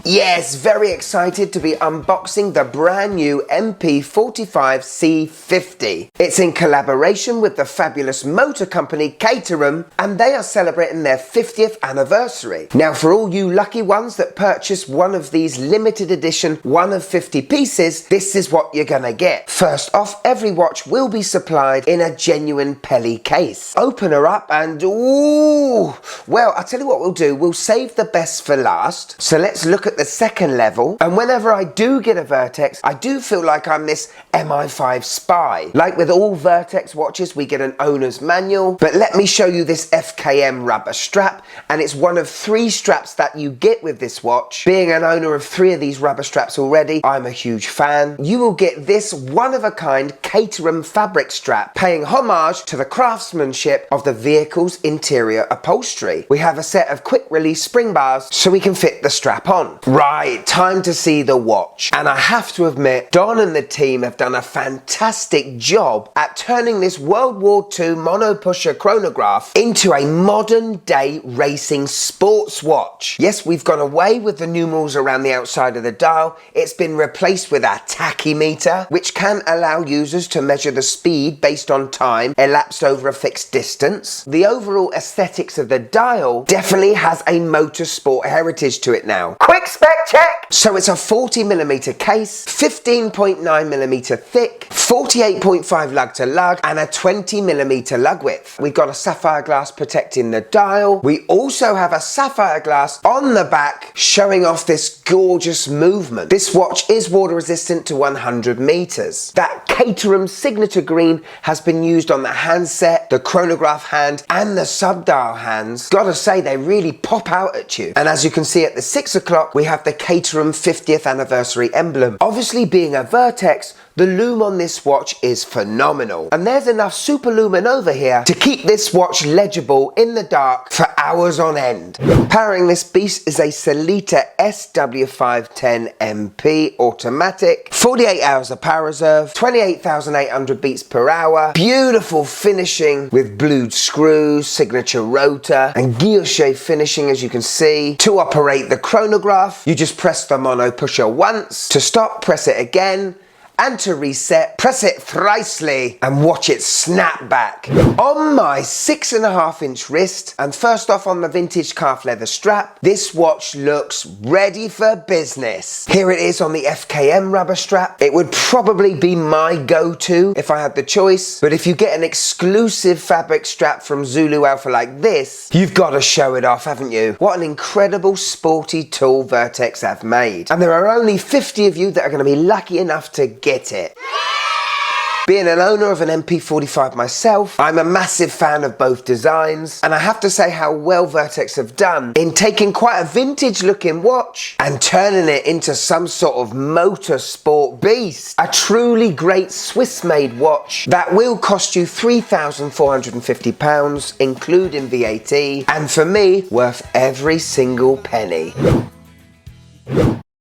Yes, very excited to be unboxing the brand new MP45 C50. It's in collaboration with the fabulous motor company Caterham, and they are celebrating their 50th anniversary. Now, for all you lucky ones that purchase one of these limited edition 1 of 50 pieces, this is what you're gonna get. First off, every watch will be supplied in a genuine Pelly case. Open her up and ooh! Well, I'll tell you what we'll do. We'll save the best for last. So let's look at the second level, and whenever I do get a Vertex, I do feel like I'm this MI5 spy. Like with all Vertex watches, we get an owner's manual, but let me show you this FKM rubber strap, and it's one of 3 straps that you get with this watch. Being an owner of 3 of these rubber straps already, I'm a huge fan. You will get this one-of-a-kind Caterham fabric strap, paying homage to the craftsmanship of the vehicle's interior upholstery. We have a set of quick-release spring bars so we can fit the strap on. Right, time to see the watch. And I have to admit, Don and the team have done a fantastic job at turning this World War II mono-pusher chronograph into a modern-day racing sports watch. Yes, we've gone away with the numerals around the outside of the dial. It's been replaced with a tachymeter, which can allow users to measure the speed based on time elapsed over a fixed distance. The overall aesthetics of the dial definitely has a motorsport heritage to it now. Quick spec check! So it's a 40mm case, 15.9mm thick, 48.5 lug to lug, and a 20mm lug width. We've got a sapphire glass protecting the dial. We also have a sapphire glass on the back showing off this gorgeous movement. This watch is water resistant to 100 meters. That Caterham signature green has been used on the handset, the chronograph hand, and the sub-dial hands. Gotta say, they really pop out at you. And as you can see at the 6 o'clock, we have the Caterham 50th anniversary emblem. Obviously, being a Vertex, the lume on this watch is phenomenal. And there's enough super lumen over here to keep this watch legible in the dark for hours on end. Powering this beast is a Solita SW510MP automatic, 48 hours of power reserve, 28,800 beats per hour, beautiful finishing with blued screws, signature rotor, and guilloche finishing, as you can see. To operate the chronograph, you just press the mono pusher once. To stop, press it again. And to reset, press it thricely and watch it snap back. On my 6.5-inch wrist, and first off on the vintage calf leather strap, this watch looks ready for business. Here it is on the FKM rubber strap. It would probably be my go-to if I had the choice, but if you get an exclusive fabric strap from Zulu Alpha like this, you've got to show it off, haven't you? What an incredible sporty tool Vertex have made. And there are only 50 of you that are going to be lucky enough to get it. Being an owner of an MP45 myself, I'm a massive fan of both designs, and I have to say how well Vertex have done in taking quite a vintage looking watch and turning it into some sort of motorsport beast. A truly great Swiss made watch that will cost you £3,450 including VAT, and for me worth every single penny.